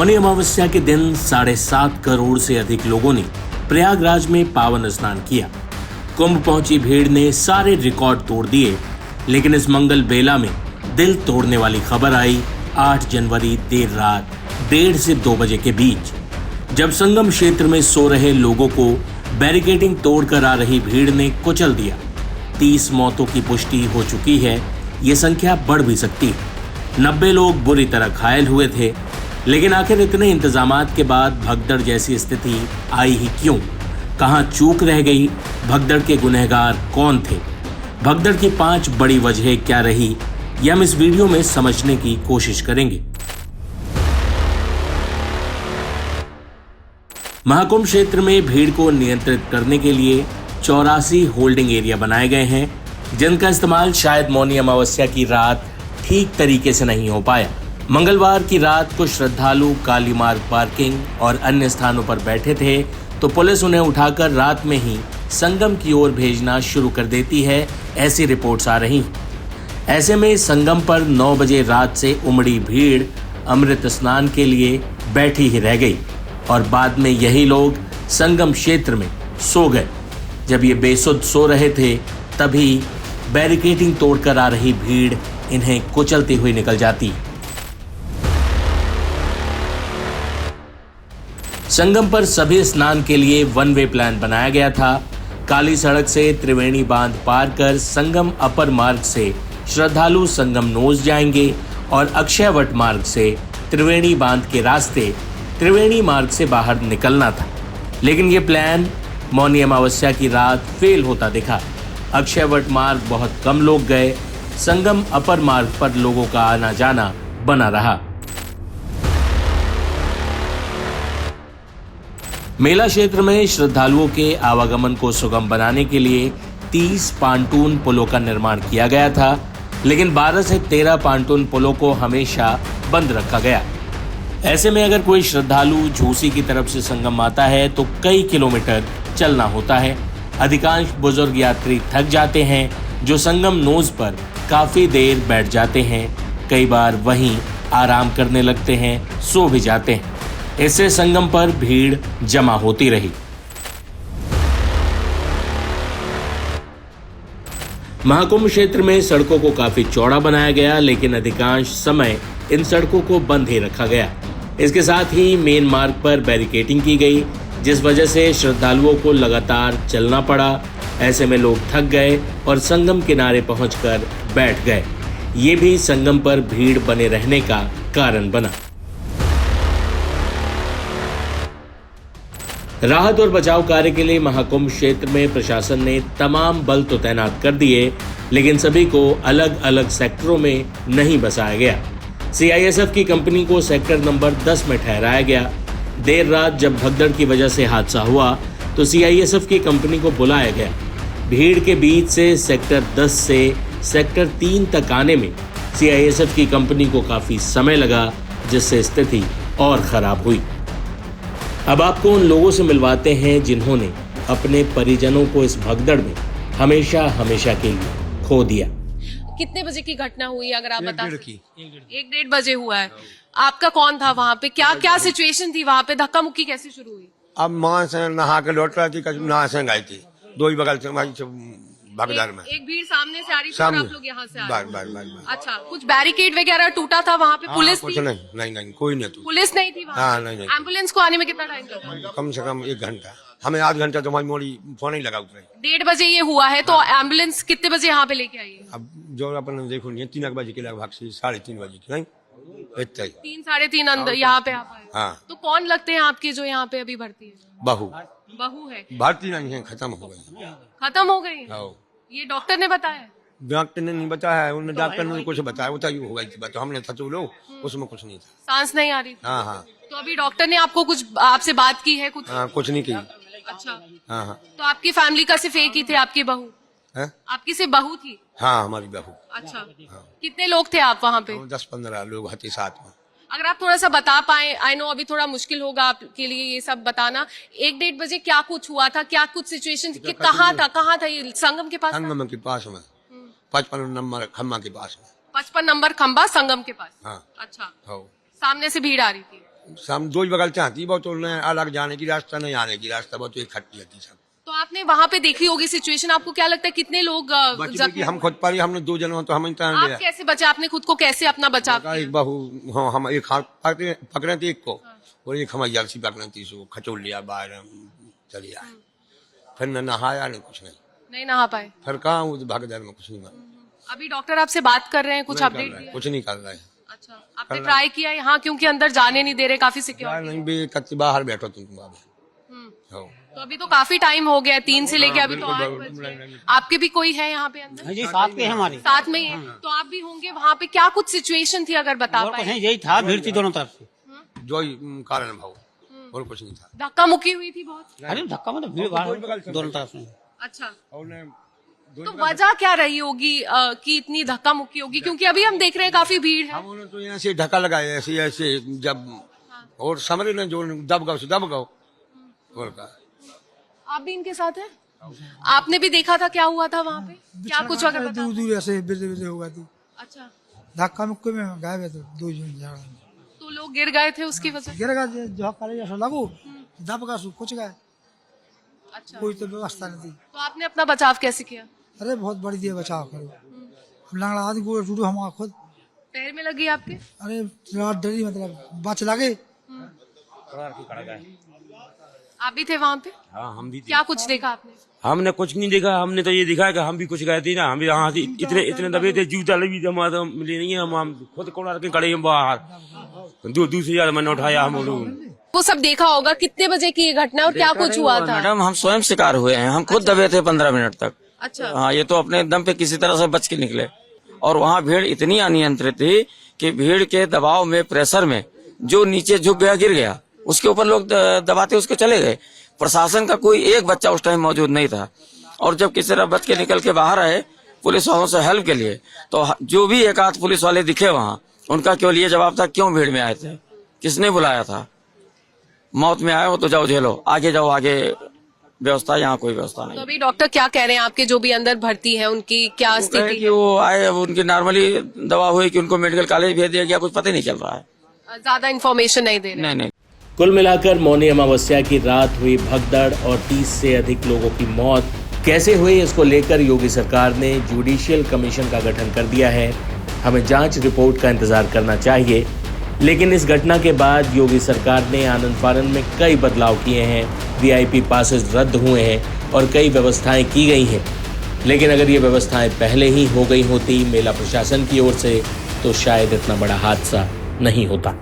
मौनी अमावस्या के दिन 7.5 करोड़ से अधिक लोगों ने प्रयागराज में पावन स्नान किया। कुंभ पहुंची भीड़ ने सारे रिकॉर्ड तोड़ दिए, लेकिन इस मंगल बेला में दिल तोड़ने वाली खबर आई 8 जनवरी देर रात 1:30 से 2 बजे के बीच, जब संगम क्षेत्र में सो रहे लोगों को बैरिकेडिंग तोड़कर आ रही भीड़ ने कुचल दिया। 30 मौतों की पुष्टि हो चुकी है, ये संख्या बढ़ भी सकती है। 90 लोग बुरी तरह घायल हुए थे, लेकिन आखिर इतने इंतजामात के बाद भगदड़ जैसी स्थिति आई ही क्यों? कहां चूक रह गई? भगदड़ के गुनहगार कौन थे? भगदड़ की 5 बड़ी वजहें क्या रही, ये हम इस वीडियो में समझने की कोशिश करेंगे। महाकुंभ क्षेत्र में भीड़ को नियंत्रित करने के लिए 84 होल्डिंग एरिया बनाए गए हैं, जिनका इस्तेमाल शायद मौनी अमावस्या की रात ठीक तरीके से नहीं हो पाया। मंगलवार की रात को श्रद्धालु काली मार्ग पार्किंग और अन्य स्थानों पर बैठे थे, तो पुलिस उन्हें उठाकर रात में ही संगम की ओर भेजना शुरू कर देती है, ऐसी रिपोर्ट्स आ रही। ऐसे में संगम पर 9 बजे रात से उमड़ी भीड़ अमृत स्नान के लिए बैठी ही रह गई और बाद में यही लोग संगम क्षेत्र में सो गए। जब ये बेसुध सो रहे थे, तभी बैरिकेडिंग तोड़कर आ रही भीड़ इन्हें कुचलती हुई निकल जाती। संगम पर सभी स्नान के लिए 1 वे प्लान बनाया गया था। काली सड़क से त्रिवेणी बांध पार कर संगम अपर मार्ग से श्रद्धालु संगम नोज जाएंगे और अक्षयवट मार्ग से त्रिवेणी बांध के रास्ते त्रिवेणी मार्ग से बाहर निकलना था, लेकिन ये प्लान मौनी अमावस्या की रात फेल होता दिखा। अक्षयवट मार्ग बहुत कम लोग गए, संगम अपर मार्ग पर लोगों का आना जाना बना रहा। मेला क्षेत्र में श्रद्धालुओं के आवागमन को सुगम बनाने के लिए 30 पांटून पुलों का निर्माण किया गया था, लेकिन 12 से 13 पांटून पुलों को हमेशा बंद रखा गया। ऐसे में अगर कोई श्रद्धालु झूसी की तरफ से संगम आता है तो कई किलोमीटर चलना होता है। अधिकांश बुजुर्ग यात्री थक जाते हैं, जो संगम नोज पर काफी देर बैठ जाते हैं। कई बार वहीं आराम करने लगते हैं, सो भी जाते हैं। इससे संगम पर भीड़ जमा होती रही। महाकुंभ क्षेत्र में सड़कों को काफी चौड़ा बनाया गया, लेकिन अधिकांश समय इन सड़कों को बंद ही रखा गया। इसके साथ ही मेन मार्ग पर बैरिकेडिंग की गई, जिस वजह से श्रद्धालुओं को लगातार चलना पड़ा। ऐसे में लोग थक गए और संगम किनारे पहुंचकर बैठ गए। ये भी संगम पर भीड़ बने रहने का कारण बना। राहत और बचाव कार्य के लिए महाकुंभ क्षेत्र में प्रशासन ने तमाम बल तो तैनात कर दिए, लेकिन सभी को अलग अलग सेक्टरों में नहीं बसाया गया। सीआईएसएफ की कंपनी को सेक्टर नंबर 10 में ठहराया गया। देर रात जब भगदड़ की वजह से हादसा हुआ, तो सीआईएसएफ की कंपनी को बुलाया गया। भीड़ के बीच से सेक्टर 10 से सेक्टर 3 तक आने में सीआईएसएफ की कंपनी को काफी समय लगा, जिससे स्थिति और खराब हुई। अब आपको उन लोगों से मिलवाते हैं जिन्होंने अपने परिजनों को इस भगदड़ में हमेशा हमेशा के लिए खो दिया। कितने बजे की घटना हुई, अगर आप बता सकें? 1-1:30 बजे हुआ है। आपका कौन था वहाँ पे? क्या सिचुएशन थी वहाँ पे? धक्का मुक्की कैसे शुरू हुई? अब माँ से नहा के लौट रही थी, नहा से गई थी, 2 ही बगल से भगदड़ में एक भीड़ सामने से आ रही थी और आप लोग यहाँ से आ रहे बार। अच्छा, कुछ बैरिकेड वगैरह टूटा था वहाँ पे? पुलिस कुछ थी? नहीं कोई नहीं थी। पुलिस नहीं थी वहाँ? नहीं। एम्बुलेंस को आने में कितना टाइम लगा? कम से कम 1 घंटा। हमें आध घंटा तो हमारी मोड़ी फोन ही लगा उतरे। 1:30 बजे ये हुआ है, तो एम्बुलेंस कितने बजे यहाँ पे लेके आई है? अब जो अपन देखो नहीं 3 बजे के लगभग से 3:30 बजे की, नहीं इतना ही 3 साढ़े 3 अंदर यहाँ पे आप आए। हाँ। तो कौन लगते हैं आपके जो यहाँ पे अभी भर्ती है? बहू है? भर्ती नहीं है, खत्म हो गई। खत्म हो गई? ये डॉक्टर ने बताया? डॉक्टर ने नहीं बताया है, उन्होंने डॉक्टर ने कुछ बताया, वो तो हो गई थी बात, हमने था लो उसमें कुछ नहीं था, सांस नहीं आ रही थी। हाँ। तो अभी डॉक्टर ने आपको कुछ आपसे बात की है कुछ? कुछ नहीं की। अच्छा। हाँ। तो आपकी फैमिली का सिर्फ एक ही थे, आपकी बहू? आपकी सिर्फ बहू थी? हाँ, हमारी बहू। अच्छा। कितने लोग थे आप वहाँ पे? 10-15 लोग थे साथ में। अगर आप थोड़ा सा बता पाए, आई नो अभी थोड़ा मुश्किल होगा आपके लिए ये सब बताना, 1-1:30 बजे क्या कुछ हुआ था, क्या कुछ सिचुएशन थी, कहाँ था ये? संगम के पास? संगम के पास में 55 नंबर खम्बा के पास में। 55 नंबर खंबा संगम के पास? हाँ। अच्छा। सामने से भीड़ आ रही थी? शाम दो ही बगल से आती, बहुत अलग जाने की रास्ता नहीं आने की रास्ता, बहुत इकट्ठी आती सब। तो आपने वहाँ पे देखी होगी सिचुएशन, आपको क्या लगता है कितने लोग बच्चे की हम खुद पारी, हमने 2 जन हो तो हम इंतजार आप कैसे बचे, आपने खुद को कैसे अपना बचाव किया? एक बहू, हाँ, हम एक हाथ पकड़े थे एक को, और एक हम जलसी पकड़े थी, इसको खचोल लिया बाहर, चली आए। फिर न नहाया न कुछ नहीं नहा पाए। फिर कहाँ उस भगदड़ में कुछ नहीं अभी डॉक्टर आपसे बात कर रहे हैं, कुछ अपडेट दिया? कुछ नहीं कर रहा है। अच्छा, आपने ट्राई किया यहाँ, क्योंकि अंदर जाने नहीं दे रहे, काफी सिक्योरिटी। नहीं भी कच्चे बाहर बैठो तुम बाबा। तो अभी तो काफी टाइम हो गया, 3 से लेके अभी तो 8 बज गए। आपके भी कोई है यहाँ पे अंदर? जी साथ में है हमारे, साथ में ही है, तो आप भी होंगे वहाँ पे। क्या कुछ सिचुएशन थी, अगर बता और कुछ पाए? नहीं, यही था, भीड़ थी दोनों तरफ से। जो ही कारण भाव, और कुछ नहीं था। धक्का मुक्की हुई थी बहुत? अरे धक्का मतलब भीड़ भाड़ दोनों तरफ से। अच्छा, तो वजह क्या रही होगी कि इतनी धक्का मुक्की होगी? क्योंकि अभी हम देख रहे हैं काफी भीड़ है। हम तो यहाँ से धक्का लगाया ऐसे ऐसे, जब और समझ न जो दब गओ और का। आप भी इनके साथ हैं? आपने भी देखा था क्या हुआ था वहाँ पे? क्या कुछ अगर बता? दूर ऐसे बिजली हुआ थी, अच्छा, धक्का मुक्के में गायब है, तो 2 जन तो लोग गिर गए थे उसकी वजह? गिर गया, जो करे जैसा लागू दब गया, कुछ गए, अच्छा, कोई तो व्यवस्था नहीं थी। तो आपने अपना बचाव कैसे किया? अरे बहुत बड़ी दिया बचाव करो, हम लंगड़ा आदमी को टूटो हम खुद, पैर में लगी आपके? अरे डरी, मतलब बच लगे। आप भी थे वहाँ पे? हाँ, हम भी थे। क्या कुछ देखा आपने? हमने कुछ नहीं देखा, हमने तो ये दिखा कि हम भी कुछ गए थे ना, हम भी यहाँ से इतने दबे थे, जूता लगी थे, हमारा मिले नहीं है, हम खुद कोड़ा के खड़े हैं बाहर, दूसरी ज्यादा मैंने उठाया हम लोग। वो सब देखा होगा, कितने बजे की ये घटना और क्या कुछ हुआ था? मैडम हम स्वयं शिकार हुए हैं, हम खुद दबे थे 15 मिनट तक। अच्छा, हाँ, ये तो अपने दम पे किसी तरह से बच के निकले, और वहाँ भीड़ इतनी अनियंत्रित थी कि भीड़ के दबाव में, प्रेशर में जो नीचे झुक गया, गिर गया, उसके ऊपर लोग दबाते उसके चले गए। प्रशासन का कोई एक बच्चा उस टाइम मौजूद नहीं था, और जब किसी तरह बच के निकल के बाहर आए पुलिस वालों से हेल्प के लिए, तो जो भी एक आध पुलिस वाले दिखे वहाँ, उनका केवल ये जवाब था, क्यों भीड़ में आए थे, किसने बुलाया था, मौत में आए हो तो जाओ झेलो, आगे जाओ, आगे व्यवस्था, यहाँ कोई व्यवस्था नहीं। तो अभी डॉक्टर क्या कह रहे हैं आपके जो भी अंदर भर्ती है, उनकी क्या स्थिति? कि वो आए, उनकी नॉर्मली दवा हुई कि उनको मेडिकल कॉलेज भेज दिया गया, कुछ पता ही नहीं चल रहा है, ज्यादा इन्फॉर्मेशन नहीं दे रहे? नहीं। कुल मिलाकर मौनी अमावस्या की रात हुई भगदड़ और 30 से अधिक लोगों की मौत कैसे हुई, इसको लेकर योगी सरकार ने जुडिशियल कमीशन का गठन कर दिया है। हमें जांच रिपोर्ट का इंतजार करना चाहिए, लेकिन इस घटना के बाद योगी सरकार ने आनंद फानन में कई बदलाव किए हैं, VIP पासेस रद्द हुए हैं और कई व्यवस्थाएं की गई हैं। लेकिन अगर ये व्यवस्थाएं पहले ही हो गई होती मेला प्रशासन की ओर से, तो शायद इतना बड़ा हादसा नहीं होता।